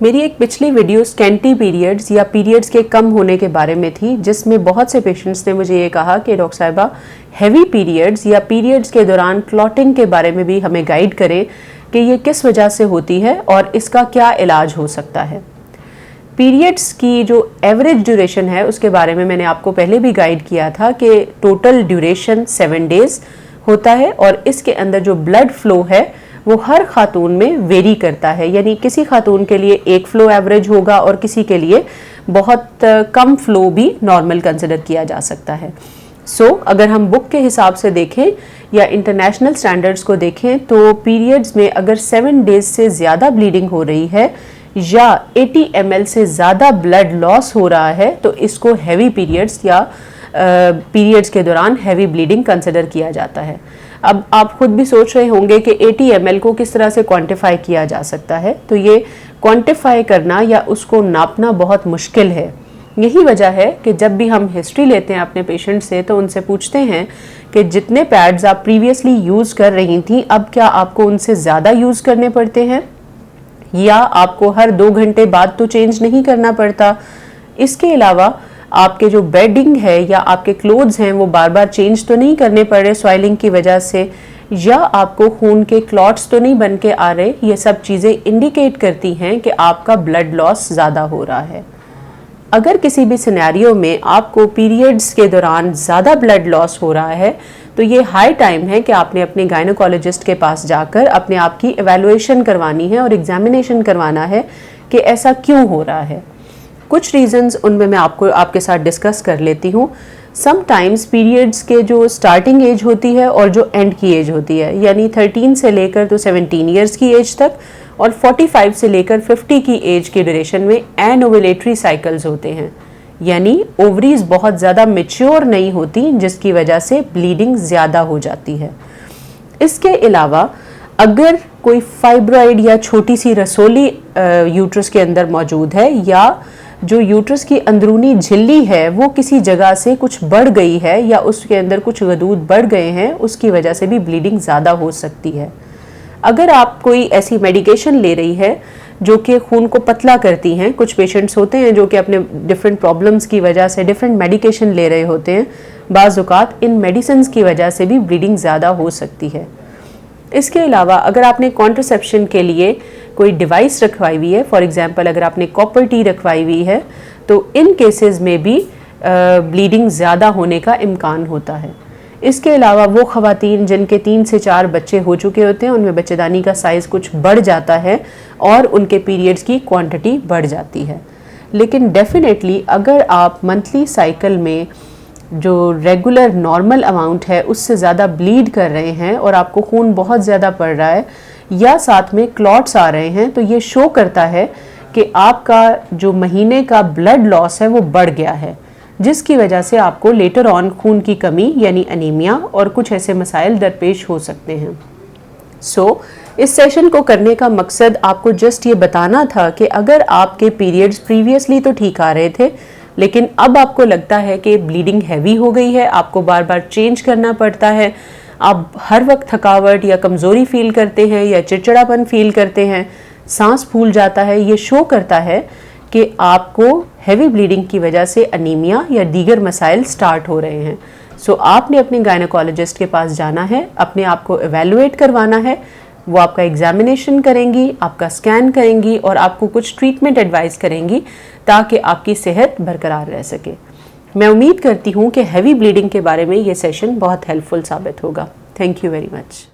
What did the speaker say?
मेरी एक पिछली वीडियो स्कैंटी पीरियड्स या पीरियड्स के कम होने के बारे में थी, जिसमें बहुत से पेशेंट्स ने मुझे ये कहा कि डॉक्टर साहिबा हैवी पीरियड्स या पीरियड्स के दौरान क्लॉटिंग के बारे में भी हमें गाइड करें कि ये किस वजह से होती है और इसका क्या इलाज हो सकता है। पीरियड्स की जो एवरेज ड्यूरेशन है उसके बारे में मैंने आपको पहले भी गाइड किया था कि टोटल ड्यूरेशन 7 डेज होता है और इसके अंदर जो ब्लड फ्लो है वो हर खातून में वेरी करता है, यानी किसी खातून के लिए एक फ्लो एवरेज होगा और किसी के लिए बहुत कम फ्लो भी नॉर्मल कंसिडर किया जा सकता है। अगर हम बुक के हिसाब से देखें या इंटरनेशनल स्टैंडर्ड्स को देखें तो पीरियड्स में अगर 7 डेज से ज़्यादा ब्लीडिंग हो रही है या 80 ml से ज़्यादा ब्लड लॉस हो रहा है तो इसको हैवी पीरियड्स या पीरियड्स के दौरान हैवी ब्लीडिंग कंसिडर किया जाता है। अब आप खुद भी सोच रहे होंगे कि 80 ml को किस तरह से क्वांटिफाई किया जा सकता है, तो ये क्वांटिफाई करना या उसको नापना बहुत मुश्किल है। यही वजह है कि जब भी हम हिस्ट्री लेते हैं अपने पेशेंट से तो उनसे पूछते हैं कि जितने पैड्स आप प्रीवियसली यूज़ कर रही थी अब क्या आपको उनसे ज़्यादा यूज़ करने पड़ते हैं या आपको हर 2 घंटे बाद तो चेंज नहीं करना पड़ता। इसके अलावा आपके जो बेडिंग है या आपके क्लोथ्स हैं वो बार बार चेंज तो नहीं करने पड़ रहे स्वेलिंग की वजह से, या आपको खून के क्लॉट्स तो नहीं बन के आ रहे। ये सब चीज़ें इंडिकेट करती हैं कि आपका ब्लड लॉस ज़्यादा हो रहा है। अगर किसी भी सिनेरियो में आपको पीरियड्स के दौरान ज़्यादा ब्लड लॉस हो रहा है तो ये हाई टाइम है कि आपने अपने गायनोकोलॉजिस्ट के पास जाकर अपने आप की एवेलुएशन करवानी है और एग्जामिनेशन करवाना है कि ऐसा क्यों हो रहा है। कुछ रीजंस उनमें मैं आपके साथ डिस्कस कर लेती हूँ। समटाइम्स पीरियड्स के जो स्टार्टिंग एज होती है और जो एंड की एज होती है, यानी 13 से लेकर तो 17 ईयर्स की एज तक और 45 से लेकर 50 की एज के ड्यूरेशन में एनओवुलेटरी साइकिल्स होते हैं, यानी ओवरीज बहुत ज़्यादा मैच्योर नहीं होती जिसकी वजह से ब्लीडिंग ज़्यादा हो जाती है। इसके अलावा अगर कोई फाइब्रॉइड या छोटी सी रसोली यूट्रस के अंदर मौजूद है या जो यूट्रस की अंदरूनी झिल्ली है वो किसी जगह से कुछ बढ़ गई है या उसके अंदर कुछ गदूद बढ़ गए हैं, उसकी वजह से भी ब्लीडिंग ज़्यादा हो सकती है। अगर आप कोई ऐसी मेडिकेशन ले रही है जो कि खून को पतला करती हैं, कुछ पेशेंट्स होते हैं जो कि अपने डिफरेंट प्रॉब्लम्स की वजह से डिफरेंट मेडिकेशन ले रहे होते हैं, बाज़ औक़ात इन मेडिसिन्स की वजह से भी ब्लीडिंग ज़्यादा हो सकती है। इसके अलावा अगर आपने कॉन्ट्रसेप्शन के लिए कोई डिवाइस रखवाई हुई है, फॉर एग्जांपल अगर आपने कॉपर टी रखवाई हुई है तो इन केसेस में भी ब्लीडिंग ज़्यादा होने का इम्कान होता है। इसके अलावा वो ख़वातीन जिनके 3 से 4 बच्चे हो चुके होते हैं उनमें बच्चेदानी का साइज़ कुछ बढ़ जाता है और उनके पीरियड्स की क्वांटिटी बढ़ जाती है। लेकिन डेफिनेटली अगर आप मंथली साइकिल में जो रेगुलर नॉर्मल अमाउंट है उससे ज़्यादा ब्लीड कर रहे हैं और आपको खून बहुत ज़्यादा पड़ रहा है या साथ में क्लॉट्स आ रहे हैं तो ये शो करता है कि आपका जो महीने का ब्लड लॉस है वो बढ़ गया है, जिसकी वजह से आपको लेटर ऑन खून की कमी यानी अनीमिया और कुछ ऐसे मसाइल दरपेश हो सकते हैं। इस सेशन को करने का मकसद आपको जस्ट ये बताना था कि अगर आपके पीरियड्स प्रीवियसली तो ठीक आ रहे थे लेकिन अब आपको लगता है कि ब्लीडिंग हैवी हो गई है, आपको बार बार चेंज करना पड़ता है, आप हर वक्त थकावट या कमज़ोरी फील करते हैं या चिड़चिड़ापन फील करते हैं, सांस फूल जाता है, ये शो करता है कि आपको हैवी ब्लीडिंग की वजह से अनीमिया या दीगर मसाइल स्टार्ट हो रहे हैं। आपने अपने गायनोकोलॉजिस्ट के पास जाना है, अपने आप को एवेलुएट करवाना है, वो आपका एग्जामिनेशन करेंगी, आपका स्कैन करेंगी और आपको कुछ ट्रीटमेंट एडवाइस करेंगी ताकि आपकी सेहत बरकरार रह सके। मैं उम्मीद करती हूँ कि हैवी ब्लीडिंग के बारे में ये सेशन बहुत हेल्पफुल साबित होगा। Thank you very much.